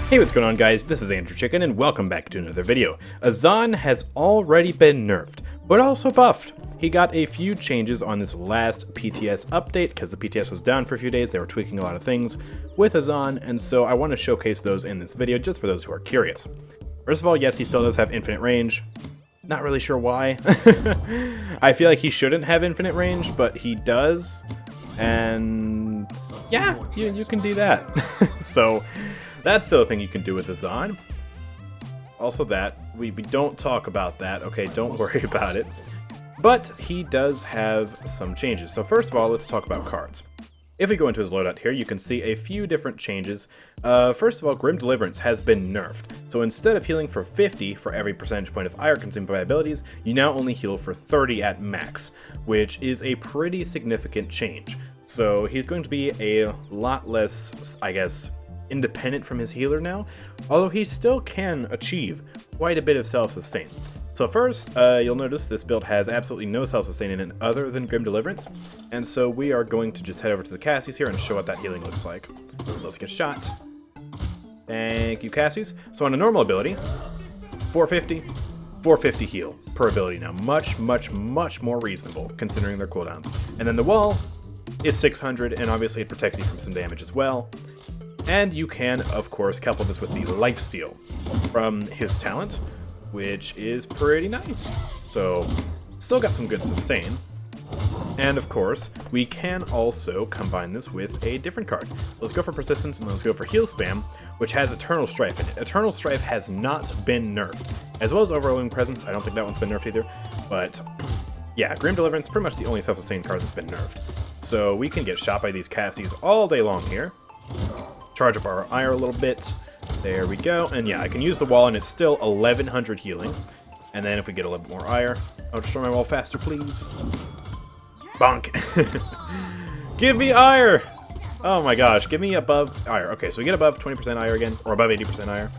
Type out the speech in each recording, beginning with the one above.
Hey, what's going on, guys? This is AndrewChicken, and welcome back to another video. Azan has already been nerfed, but also buffed. He got a few changes on this last PTS update, because the PTS was down for a few days. They were tweaking a lot of things with Azan, and so I want to showcase those in this video, just for those who are curious. First of all, yes, he still does have infinite range. Not really sure why. I feel like he shouldn't have infinite range, but he does. And yeah, you can do that. So that's still a thing you can do with Azan. Also that, we don't talk about that, okay, don't worry about it. But he does have some changes. So first of all, let's talk about cards. If we go into his loadout here, you can see a few different changes. First of all, Grim Deliverance has been nerfed. So instead of healing for 50 for every percentage point of ire consumed by abilities, you now only heal for 30 at max, which is a pretty significant change. So he's going to be a lot less, I guess, independent from his healer now, although he still can achieve quite a bit of self-sustain. So first, you'll notice this build has absolutely no self-sustain in it other than Grim Deliverance, and so we are going to just head over to the Cassies here and show what that healing looks like. Let's get shot. Thank you, Cassies. So on a normal ability, 450 heal per ability now. Much more reasonable considering their cooldowns. And then the wall is 600, and obviously it protects you from some damage as well. And you can, of course, couple this with the lifesteal from his talent, which is pretty nice. So, still got some good sustain. And of course, we can also combine this with a different card. So let's go for Persistence and let's go for Heal Spam, which has Eternal Strife in it. Eternal Strife has not been nerfed, as well as Overwhelming Presence. I don't think that one's been nerfed either. But yeah, Grim Deliverance, pretty much the only self-sustain card that's been nerfed. So we can get shot by these Cassies all day long here. Charge up our ire a little bit. There we go. And yeah, I can use the wall and it's still 1100 healing. And then if we get a little bit more ire, I'll destroy my wall faster, please. Bonk. Give me ire! Oh my gosh, give me above ire. Okay, so we get above 20% ire again, or above 80% ire.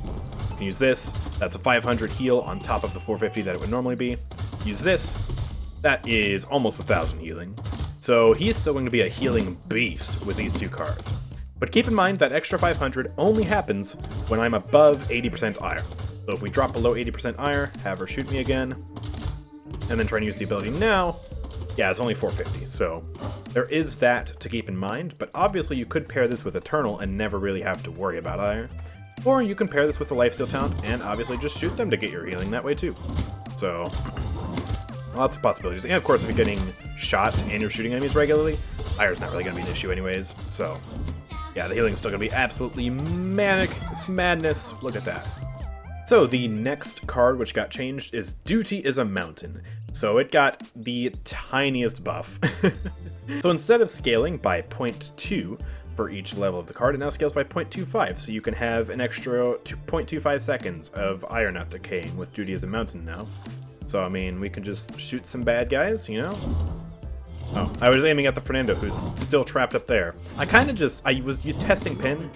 You can use this. That's a 500 heal on top of the 450 that it would normally be. Use this. That is almost 1000 healing. So he's still going to be a healing beast with these two cards. But keep in mind that extra 500 only happens when I'm above 80% ire. So if we drop below 80% ire, have her shoot me again, and then try and use the ability now, yeah, it's only 450. So there is that to keep in mind, but obviously you could pair this with Eternal and never really have to worry about ire. Or you can pair this with the Lifesteal talent and obviously just shoot them to get your healing that way too. So lots of possibilities. And of course, if you're getting shot and you're shooting enemies regularly, ire's not really going to be an issue anyways, so yeah, the healing is still going to be absolutely manic. It's madness. Look at that. So the next card which got changed is Duty is a Mountain. So it got the tiniest buff. So instead of scaling by 0.2 for each level of the card, it now scales by 0.25. So you can have an extra 0.25 seconds of ire not decaying with Duty is a Mountain now. So I mean, we can just shoot some bad guys, you know? Oh, I was aiming at the Fernando, who's still trapped up there. I was testing pin.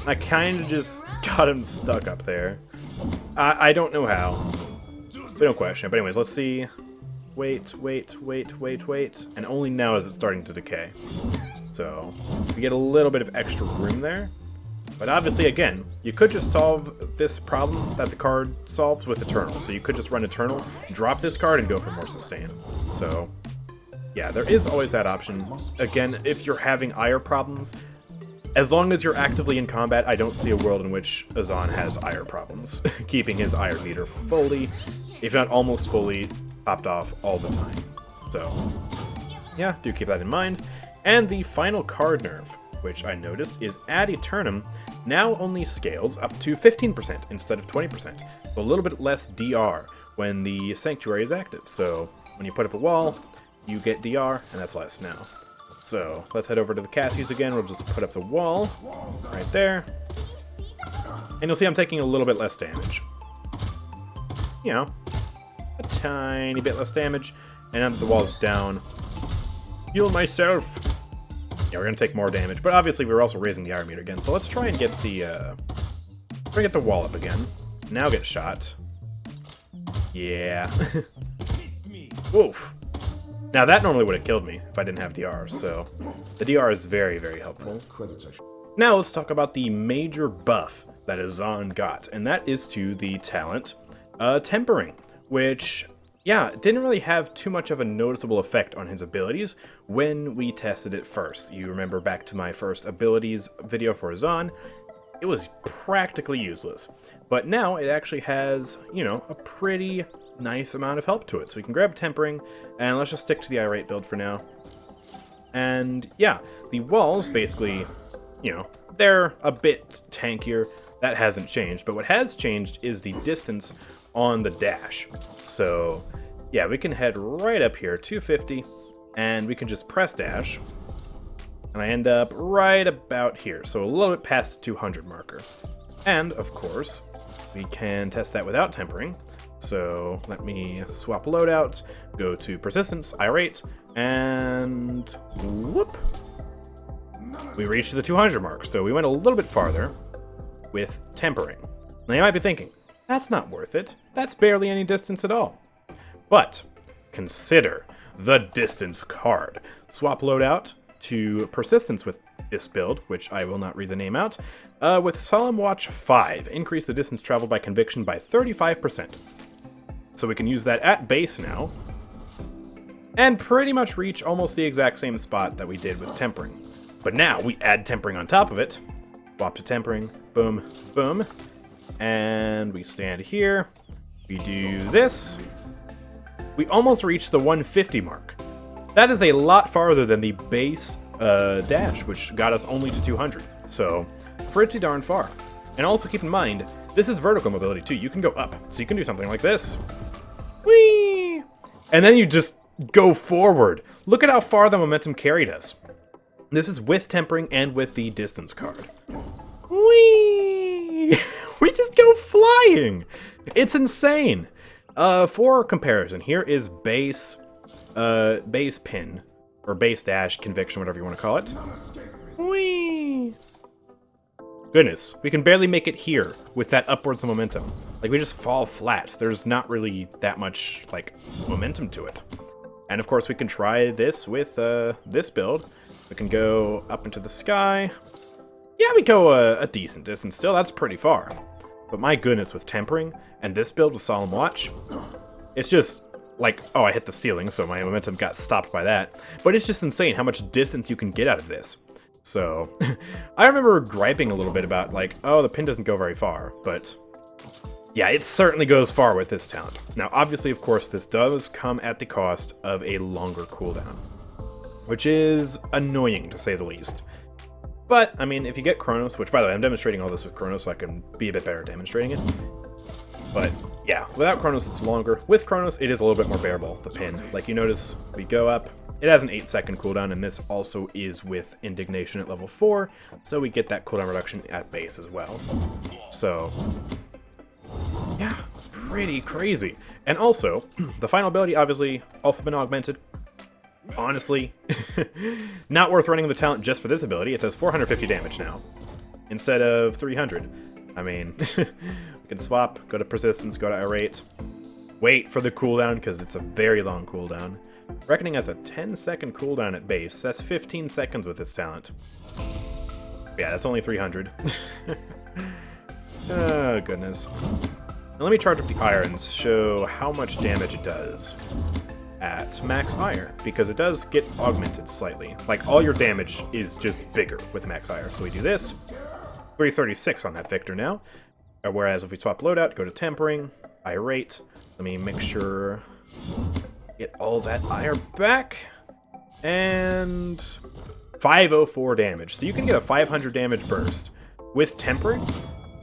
I kind of just got him stuck up there. I don't know how. We don't question it. But anyways, let's see. Wait. And only now is it starting to decay. So, we get a little bit of extra room there. But obviously, again, you could just solve this problem that the card solves with Eternal. So you could just run Eternal, drop this card, and go for more sustain. So yeah, there is always that option. Again, if you're having ire problems, as long as you're actively in combat, I don't see a world in which Azan has ire problems. Keeping his ire meter fully, if not almost fully, topped off all the time. So yeah, do keep that in mind. And the final card nerf, which I noticed, is Ad Eternum now only scales up to 15% instead of 20%. So a little bit less DR when the Sanctuary is active. So when you put up a wall, you get DR, and that's less now. So let's head over to the Cassies again. We'll just put up the wall right there. And you'll see I'm taking a little bit less damage. You know, a tiny bit less damage. And now that the wall's down, heal myself. Yeah, we're going to take more damage. But obviously we're also raising the ire meter again. So let's try and get the wall up again. Now get shot. Yeah. Woof. Now that normally would have killed me if I didn't have DR, so the DR is very, very helpful. Now let's talk about the major buff that Azan got, and that is to the talent Tempering, which, yeah, didn't really have too much of a noticeable effect on his abilities when we tested it first. You remember back to my first abilities video for Azan, it was practically useless. But now it actually has, you know, a pretty nice amount of help to it. So we can grab Tempering, and let's just stick to the irate build for now. And yeah, the walls basically, you know, they're a bit tankier. That hasn't changed, but what has changed is the distance on the dash. So yeah, we can head right up here, 250, and we can just press dash, and I end up right about here, so a little bit past the 200 marker. And of course, we can test that without tempering. So let me swap loadout, go to persistence, irate, and whoop, we reached the 200 mark. So we went a little bit farther with tempering. Now you might be thinking, that's not worth it. That's barely any distance at all. But consider the distance card. Swap loadout to persistence with this build, which I will not read the name out. With Solemn Watch 5, increase the distance traveled by conviction by 35%. So we can use that at base now, and pretty much reach almost the exact same spot that we did with tempering. But now we add tempering on top of it. Swap to tempering, boom, boom, and we stand here. We do this. We almost reached the 150 mark. That is a lot farther than the base dash, which got us only to 200. So pretty darn far. And also keep in mind, this is vertical mobility too. You can go up, so you can do something like this. Whee! And then you just go forward. Look at how far the momentum carried us. This is with tempering and with the distance card. Whee! We just go flying. It's insane. For comparison, here is base pin, or base dash, conviction, whatever you want to call it. Whee! Goodness, we can barely make it here with that upwards momentum. Like, we just fall flat. There's not really that much, like, momentum to it. And of course, we can try this with this build. We can go up into the sky. Yeah, we go a decent distance still. That's pretty far. But my goodness, with tempering and this build with Solemn Watch, it's just like, oh, I hit the ceiling, so my momentum got stopped by that. But it's just insane how much distance you can get out of this. So, I remember griping a little bit about, like, oh, the pin doesn't go very far, but yeah, it certainly goes far with this talent. Now, obviously, of course, this does come at the cost of a longer cooldown, which is annoying, to say the least. But, I mean, if you get Chronos, which, by the way, I'm demonstrating all this with Chronos, so I can be a bit better at demonstrating it. But, yeah, without Chronos, it's longer. With Chronos, it is a little bit more bearable, the pin. Like, you notice, we go up. It has an 8-second cooldown, and this also is with Indignation at level 4, so we get that cooldown reduction at base as well. So, yeah, pretty crazy. And also, the final ability obviously also been augmented. Honestly, not worth running the talent just for this ability. It does 450 damage now, instead of 300. I mean, we can swap, go to Persistence, go to Irate, wait for the cooldown, because it's a very long cooldown. Reckoning as a 10-second cooldown at base, that's 15 seconds with this talent. Yeah, that's only 300. Oh, goodness. Now let me charge up the irons, show how much damage it does at max ire, because it does get augmented slightly. Like, all your damage is just bigger with max ire. So we do this, 336 on that Victor now. Whereas if we swap loadout, go to tempering, irate, let me make sure, get all that ire back, and 504 damage. So you can get a 500 damage burst with tempering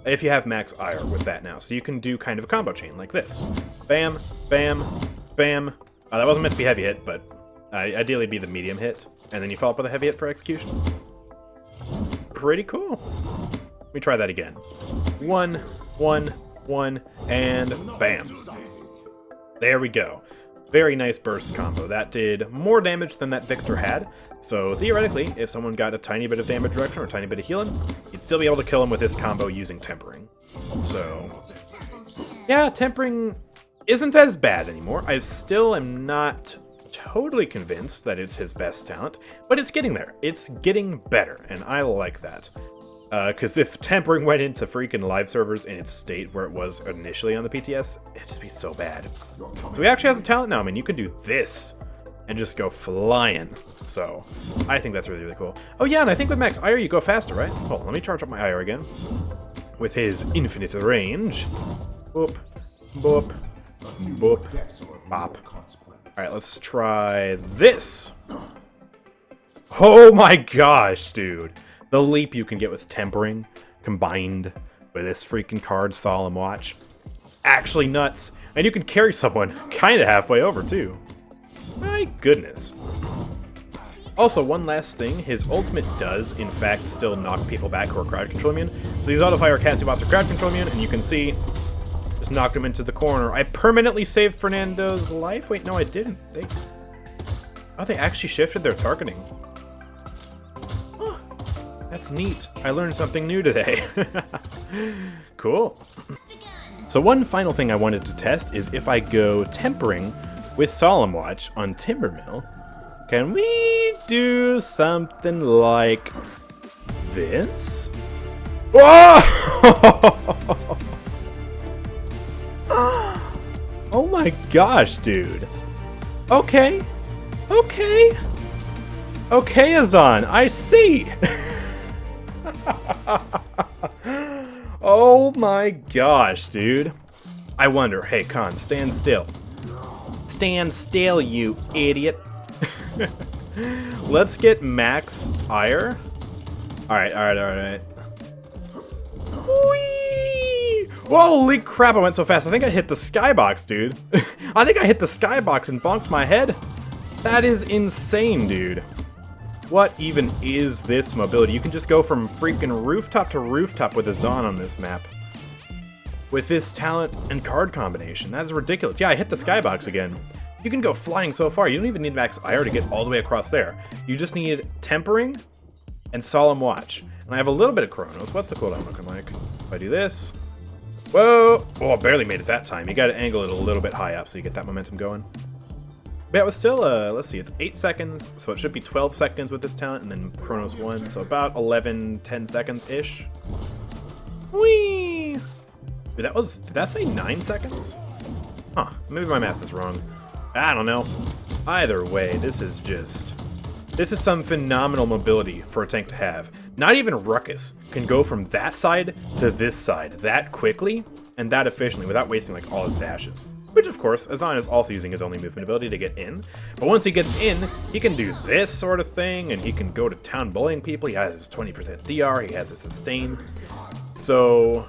if you have max ire with that now. So you can do kind of a combo chain like this. Bam, bam, bam. That wasn't meant to be heavy hit, but ideally be the medium hit, and then you follow up with a heavy hit for execution. Pretty cool. Let me try that again. 1, 1, 1, and bam. There we go. Very nice burst combo. That did more damage than that Victor had, so theoretically, if someone got a tiny bit of damage reduction or a tiny bit of healing, you'd still be able to kill him with this combo using tempering. So, yeah, tempering isn't as bad anymore. I still am not totally convinced that it's his best talent, but it's getting there. It's getting better, and I like that. Because if tempering went into freaking live servers in its state where it was initially on the PTS, it'd just be so bad. So he actually has a talent now. I mean, you can do this and just go flying. So I think that's really, really cool. Oh yeah, and I think with max IR you go faster, right? Oh, let me charge up my IR again. With his infinite range. Boop, boop, boop, bop. Alright, let's try this. Oh my gosh, dude. The leap you can get with tempering combined with this freaking card Solemn Watch. Actually nuts. And you can carry someone kind of halfway over too. My goodness. Also, one last thing, his ultimate does, in fact, still knock people back who are crowd control immune. So these auto-fire casting bots are crowd control immune, and you can see, just knocked him into the corner. I permanently saved Fernando's life? Wait, no, I didn't. They actually shifted their targeting. Huh. That's neat. I learned something new today. Cool. So one final thing I wanted to test is if I go tempering with Solemn Watch on Timbermill, can we do something like this? Whoa! Oh my gosh, dude. Okay. Okay. Okay, Azan, I see. Oh my gosh, dude. I wonder, hey, Khan, stand still. Stand still, you idiot. Let's get max ire. Alright. Whee! Holy crap, I went so fast. I think I hit the skybox, dude. I think I hit the skybox and bonked my head. That is insane, dude. What even is this mobility? You can just go from freaking rooftop to rooftop with Azan on this map. With this talent and card combination. That is ridiculous. Yeah, I hit the skybox again. You can go flying so far. You don't even need max IR to get all the way across there. You just need tempering and Solemn Watch. And I have a little bit of Chronos. What's the cooldown looking like? If I do this. Whoa! Oh, I barely made it that time. You gotta angle it a little bit high up so you get that momentum going. But yeah, it was still, let's see, it's 8 seconds, so it should be 12 seconds with this talent, and then Chronos 1, so about 11, 10 seconds-ish. Whee! Wait, did that say 9 seconds? Huh, maybe my math is wrong. I don't know. Either way, this is some phenomenal mobility for a tank to have. Not even Ruckus can go from that side to this side that quickly and that efficiently without wasting like all his dashes. Which of course, Azan is also using his only movement ability to get in. But once he gets in, he can do this sort of thing and he can go to town bullying people. He has his 20% DR, he has his sustain. So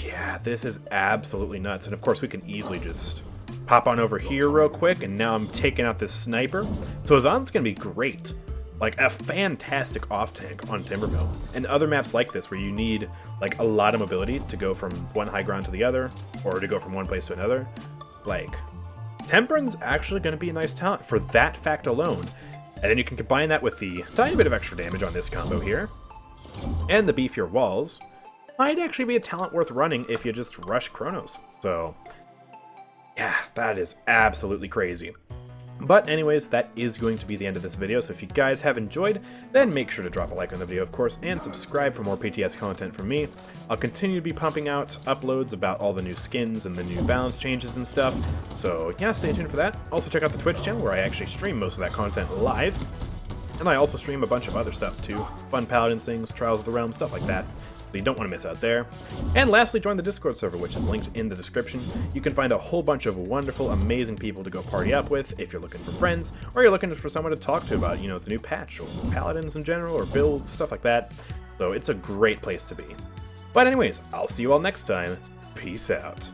yeah, this is absolutely nuts. And of course we can easily just pop on over here real quick, and now I'm taking out this sniper. So Azan's gonna be great. Like a fantastic off tank on Timbermill. And other maps like this where you need like a lot of mobility to go from one high ground to the other, or to go from one place to another. Like, Tempering's actually gonna be a nice talent for that fact alone. And then you can combine that with the tiny bit of extra damage on this combo here, and the beefier walls. Might actually be a talent worth running if you just rush Chronos. So yeah, that is absolutely crazy. But anyways, that is going to be the end of this video, so if you guys have enjoyed, then make sure to drop a like on the video, of course, and subscribe for more PTS content from me. I'll continue to be pumping out uploads about all the new skins and the new balance changes and stuff, so yeah, stay tuned for that. Also check out the Twitch channel, where I actually stream most of that content live, and I also stream a bunch of other stuff too. Fun Paladins things, Trials of the Realm, stuff like that. So you don't want to miss out there. And lastly, join the Discord server, which is linked in the description. You can find a whole bunch of wonderful, amazing people to go party up with if you're looking for friends, or you're looking for someone to talk to about, you know, the new patch, or Paladins in general, or builds, stuff like that. So it's a great place to be. But anyways, I'll see you all next time. Peace out.